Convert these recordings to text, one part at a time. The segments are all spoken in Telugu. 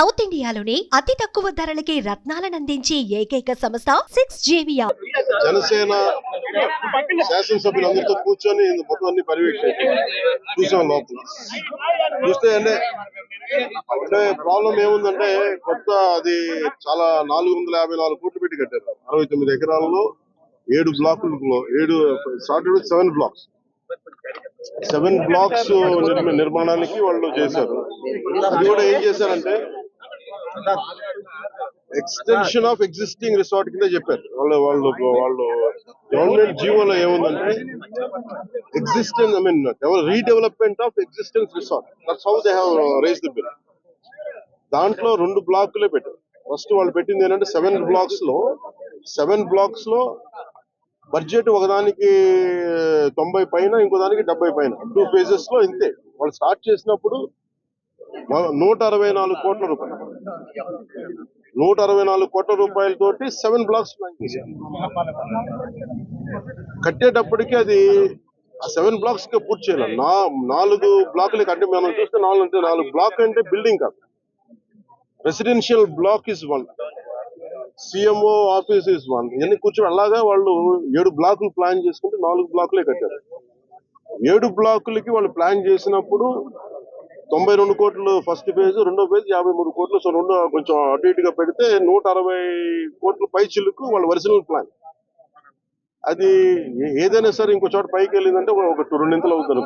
సౌత్ ఇండియాలోని అతి తక్కువ ధరలకి రత్నాలనందించే ఏకైక సంస్థ 6JVR. జనసేన శాసనసభ్యులందరితో కూర్చొని మొత్తం అన్ని పర్యవేక్షణ చూసాం. లోపల చూస్తే అంటే ప్రాబ్లం ఏముందంటే కొత్త అది చాలా 454 కోట్లు పెట్టి కట్టారు. 69 ఎకరాలలో 7 బ్లాకులలో 7 బ్లాక్స్ 7 బ్లాక్స్ నిర్మాణానికి వాళ్ళు చేశారు. అది కూడా ఏం చేశారంటే ఎక్స్టెన్షన్ ఆఫ్ ఎగ్జిస్టింగ్ రిసార్ట్ కింద చెప్పారు. వాళ్ళు గవర్నమెంట్ జీవోలో ఏముందంటే existence redevelopment of existence resort. That's how they have raised the bill. దాంట్లో 2 బ్లాకులే పెట్టారు. ఫస్ట్ వాళ్ళు పెట్టింది ఏంటంటే 7 బ్లాక్స్ లో బడ్జెట్ ఒకదానికి 90 పైన, ఇంకో దానికి 70 పైన, 2 phases లో ఇంతే. వాళ్ళు స్టార్ట్ చేసినప్పుడు 164 కోట్ల రూపాయలు 164 కోట్ల రూపాయలతోటి 7 బ్లాక్స్ ప్లాన్ చేశారు. కట్టేటప్పటికి అది 7 బ్లాక్స్ కి పూర్తి చేయాలి. 4 బ్లాకులు కట్టి మనం చూస్తే 4 బ్లాక్ అంటే బిల్డింగ్ కాదు, residential block is 1, CMO office is 1. ఇవన్నీ కూర్చొని అలాగా వాళ్ళు 7 బ్లాకులు ప్లాన్ చేసుకుంటే 4 బ్లాకులే కట్టారు. 7 బ్లాకులకి వాళ్ళు ప్లాన్ చేసినప్పుడు 92 కోట్లు ఫస్ట్ ఫేజ్, రెండో ఫేజ్ 53 కోట్లు. సో రెండు కొంచెం అటు ఇటుగా పెడితే 160 కోట్ల పై చిలుకు వాళ్ళ ఒరిజినల్ ప్లాన్. అది ఏదైనా సరే ఇంకో చోట పైకి వెళ్ళిందంటే ఒక 2 అవుతారు.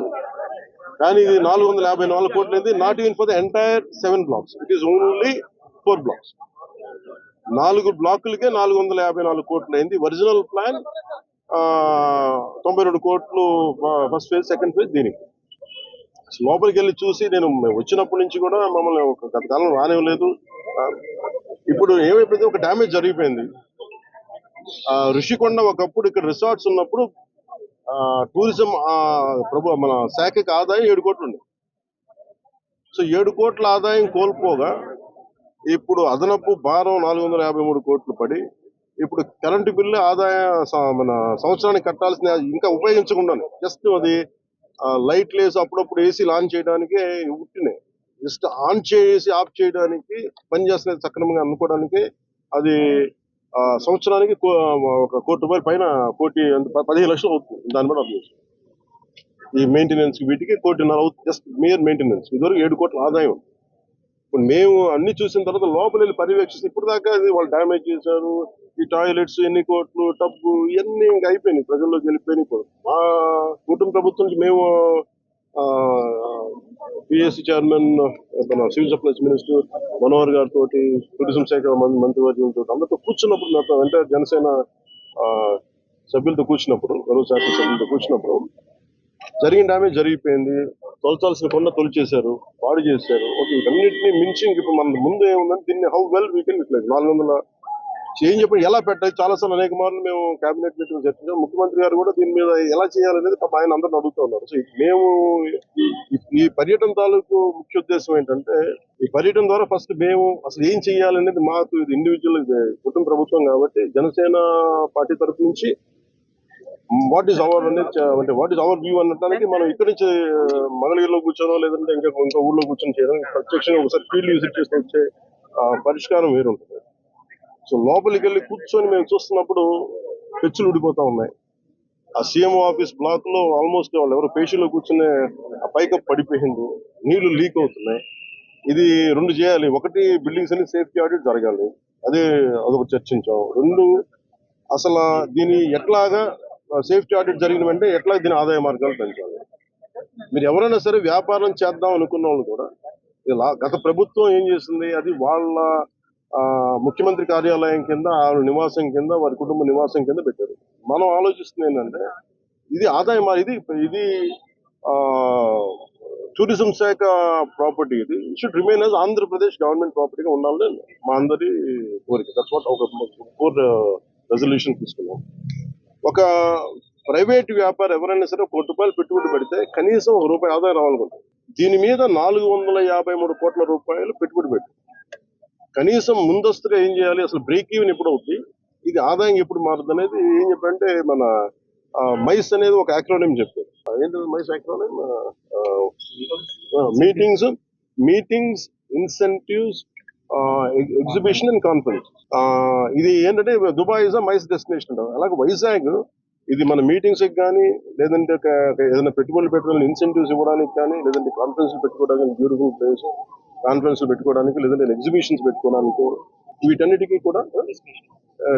కానీ ఇది 454 కోట్లు అయింది. Not even for the entire 7 blocks, it is only 4 blocks. 4 బ్లాకులకే 454 కోట్లు అయింది. ఒరిజినల్ ప్లాన్ 92 కోట్లు ఫస్ట్ ఫేజ్, సెకండ్ ఫేజ్. దీనికి లోపలికి వెళ్ళి చూసి నేను వచ్చినప్పటి నుంచి కూడా మమ్మల్ని గత కాలం రానివ్వలేదు. ఇప్పుడు ఏమైపోయింది, ఒక డ్యామేజ్ జరిగిపోయింది. ఋషికొండ ఒకప్పుడు ఇక్కడ రిసార్ట్స్ ఉన్నప్పుడు టూరిజం మన శాఖకి ఆదాయం 7 కోట్లు ఉంది. సో 7 కోట్ల ఆదాయం కోల్పోగా ఇప్పుడు అదనపు భారం 453 కోట్లు పడి ఇప్పుడు కరెంటు బిల్లు మన సంవత్సరానికి కట్టాల్సిన ఇంకా ఉపయోగించకుండా జస్ట్ అది లైట్ లేసి అప్పుడప్పుడు ఏసీ ఆన్ చేయడానికి ఉట్టినాయి, జస్ట్ ఆన్ చేసి ఆఫ్ చేయడానికి పనిచేస్తున్నది సక్రమంగా అనుకోవడానికి అది సంవత్సరానికి ఒక ₹1 కోటి పైన 15 లక్షలు అవుతుంది. దాన్ని బట్టి అర్థం చేసుకోండి. ఈ మెయింటెనెన్స్ వీటికి 1.5 కోటి అవుతుంది, జస్ట్ మేయర్ మెయింటెనెన్స్. ఇదివరకు 7 కోట్ల ఆదాయం. ఇప్పుడు మేము అన్ని చూసిన తర్వాత లోపల వెళ్ళి పర్యవేక్షిస్తే ఇప్పుడు దాకా అది వాళ్ళు డ్యామేజ్ చేశారు. ఈ టాయిలెట్స్ ఎన్ని కోట్లు, టబ్బు, ఇవన్నీ ఇంకా అయిపోయినాయి, ప్రజల్లోకి వెళ్ళిపోయినాయి. మా కుటుంబ ప్రభుత్వం నుంచి మేము PSC chairman, civil supplies minister Manohar గారితో, టూరిజం శాఖ మంత్రివర్గంతో అందరితో కూర్చున్నప్పుడు, మొత్తం అంటే జనసేన సభ్యులతో కూర్చున్నప్పుడు, గౌరవ శాఖ సభ్యులతో కూర్చున్నప్పుడు జరిగిన డ్యామేజ్ జరిగిపోయింది. తొలచాల్సిన కొండ తొలిచేశారు, పాడు చేశారు. ఓకే, వీటన్నిటిని మించి ఇప్పుడు మన ముందు ఏముందంటే దీన్ని how well we can utilize. 400 change చెప్పి ఎలా పెట్టాలి, చాలాసార్లు అనేక మార్లు మేము కేబినెట్ మీటింగ్ చర్చించాం. ముఖ్యమంత్రి గారు కూడా దీని మీద ఎలా చేయాలనేది ఆయన అందరిని అడుగుతూ ఉన్నారు. సో మేము ఈ పర్యటన తాలూకు ముఖ్య ఉద్దేశం ఏంటంటే, ఈ పర్యటన ద్వారా ఫస్ట్ మేము అసలు ఏం చేయాలనేది, మాకు ఇది ఇండివిజువల్ కుటుంబ ప్రభుత్వం కాబట్టి జనసేన పార్టీ తరఫు నుంచి వాట్ ఈస్ అవర్ అనేది, అంటే వాట్ ఈస్ అవర్ వ్యూ అనడానికి మనం ఇక్కడి నుంచి మంగళగిరిలో కూర్చోనో లేదంటే ఇంకా ఊళ్ళో కూర్చొని చేయడం, ప్రత్యక్షంగా ఒకసారి ఫీల్డ్ విజిట్ చేసి వచ్చే పరిష్కారం వేరుంటుంది. సో లోపలికి వెళ్ళి కూర్చొని మేము చూస్తున్నప్పుడు పెచ్చులు ఊడిపోతా ఉన్నాయి. ఆ సీఎంఓ ఆఫీస్ బ్లాక్ లో ఆల్మోస్ట్ వాళ్ళు ఎవరు పేషెంట్లో కూర్చునే ఆ పైకప్ పడిపోయింది, నీళ్లు లీక్ అవుతున్నాయి. ఇది 2 చేయాలి. ఒకటి, బిల్డింగ్స్ అన్ని సేఫ్టీ ఆడిట్ జరగాలి, అదొక చర్చించాం. 2, అసలు దీని ఎట్లాగా సేఫ్టీ ఆడిట్ జరిగిన వెంటనే ఎట్లా దీని ఆదాయ మార్గాలు పెంచాలి. మీరు ఎవరైనా సరే వ్యాపారం చేద్దాం అనుకున్న వాళ్ళు కూడా, గత ప్రభుత్వం ఏం చేసింది, అది వాళ్ళ ముఖ్యమంత్రి కార్యాలయం కింద, ఆవిడ నివాసం కింద, వారి కుటుంబ నివాసం కింద పెట్టారు. మనం ఆలోచిస్తుంది ఏంటంటే ఇది ఆదాయం, ఇది టూరిజం శాఖ ప్రాపర్టీ. ఇది should remain as Andhra Pradesh government ప్రాపర్టీగా ఉండాలని మా అందరి కోరిక. దట్స్ వాట్ ఒక 4 రెజల్యూషన్ తీసుకున్నాం. ఒక ప్రైవేట్ వ్యాపారం ఎవరైనా సరే ₹1 కోటి పెట్టుబడి పెడితే కనీసం ₹1 ఆదాయం రావాలనుకుంటారు. దీని మీద 453 కోట్ల రూపాయలు పెట్టుబడి పెట్టి కనీసం ముందస్తుగా ఏం చేయాలి, అసలు బ్రేక్ ఈవెన్ ఎప్పుడు అవుతుంది, ఇది ఆదాయం ఎప్పుడు మారుతుంది అనేది ఏం చెప్పంటే, మన మైస్ అనేది ఒక యాక్రోనిమ్ చెప్పారు. ఏంటంటే MICE acronym meetings, incentives, exhibition and conference. ఇది ఏంటంటే Dubai is a MICE destination అంటారు. అలాగే వైజాగ్ ఇది మన మీటింగ్స్ కానీ లేదంటే ఏదైనా పెట్టుబడులు పెట్టడానికి ఇన్సెంటివ్స్ ఇవ్వడానికి కానీ లేదంటే కాన్ఫరెన్స్ పెట్టుకోవడానికి బ్యూటిఫుల్ ప్లేస్, కాన్ఫరెన్స్ పెట్టుకోవడానికి లేదంటే ఎగ్జిబిషన్స్ పెట్టుకోవడానికి వీటన్నిటికీ కూడా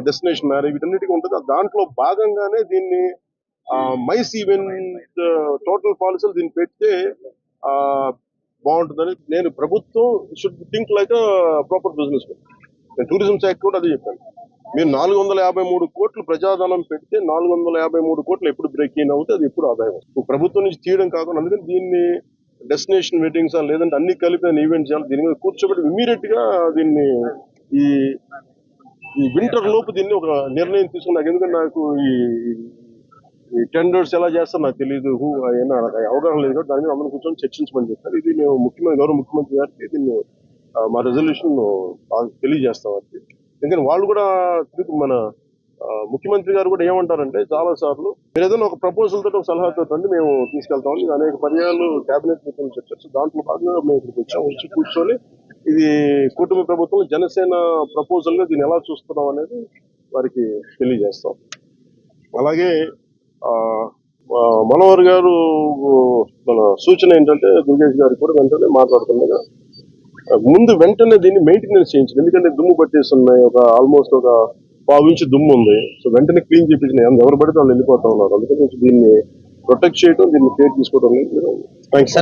డెస్టినేషన్ మ్యారేజ్ వీటన్నిటికీ ఉంటుంది. దాంట్లో భాగంగానే దీన్ని మైస్ ఈవెంట్ టోటల్ పాలసీలు దీన్ని పెడితే బాగుంటుందని నేను ప్రభుత్వం should think like proper business. నేను టూరిజం శాఖ కూడా అదే చెప్పాను. మీరు 453 కోట్లు ప్రజాధనం పెడితే 453 కోట్లు ఎప్పుడు బ్రేక్ ఇన్ అవుతే అది ఎప్పుడు ఆదాయం. ప్రభుత్వం నుంచి తీయడం కాకుండా అందుకని దీన్ని డెస్టినేషన్ వెడ్డింగ్స్ లేదంటే అన్ని కలిపి ఈవెంట్ చేయాలి. దీని మీద కూర్చోబెట్టి ఇమీడియట్ గా దీన్ని ఈ వింటర్ లోపు దీన్ని ఒక నిర్ణయం తీసుకున్నాను. ఎందుకంటే నాకు ఈ టెండర్స్ ఎలా చేస్తారో నాకు తెలియదు, అవగాహన లేదు కాబట్టి దాని మీద అందరూ కూర్చొని చర్చించమని చెప్పారు. ఇది మేము గౌరవ ముఖ్యమంత్రి గారికి దీన్ని మా రెజల్యూషన్ తెలియజేస్తాం. అది ఎందుకంటే వాళ్ళు కూడా మన ముఖ్యమంత్రి గారు కూడా ఏమంటారంటే చాలా సార్లు మీరు ఏదైనా ఒక ప్రపోజల్ తోటి ఒక సలహాతో రండి మేము తీసుకెళ్తామని అనేక పర్యాలు కేబినెట్ మీటింగ్ చెప్పారు. దాంట్లో భాగంగా మేము ఇక్కడికి వచ్చి కూర్చొని ఇది కుటుంబ ప్రభుత్వం జనసేన ప్రపోజల్ గా దీన్ని ఎలా చూస్తున్నాం అనేది వారికి తెలియజేస్తాం. అలాగే మనోహర్ గారు మన సూచన ఏంటంటే దుర్గేష్ గారు కూడా వెంటనే మాట్లాడుతుండగా ముందు వెంటనే దీన్ని మెయింటెనెన్స్ చేయించింది. ఎందుకంటే దుమ్ము పట్టేసి ఉన్నాయి, ఆల్మోస్ట్ ఒక 1/4 ఇంచు దుమ్ము ఉంది. సో వెంటనే క్లీన్ చేయించిన ఎవరు పడితే వాళ్ళు వెళ్ళిపోతా ఉన్నారు. అందుకని దీన్ని ప్రొటెక్ట్ చేయడం, దీన్ని కేర్ తీసుకోవడం లేదు. థ్యాంక్స్.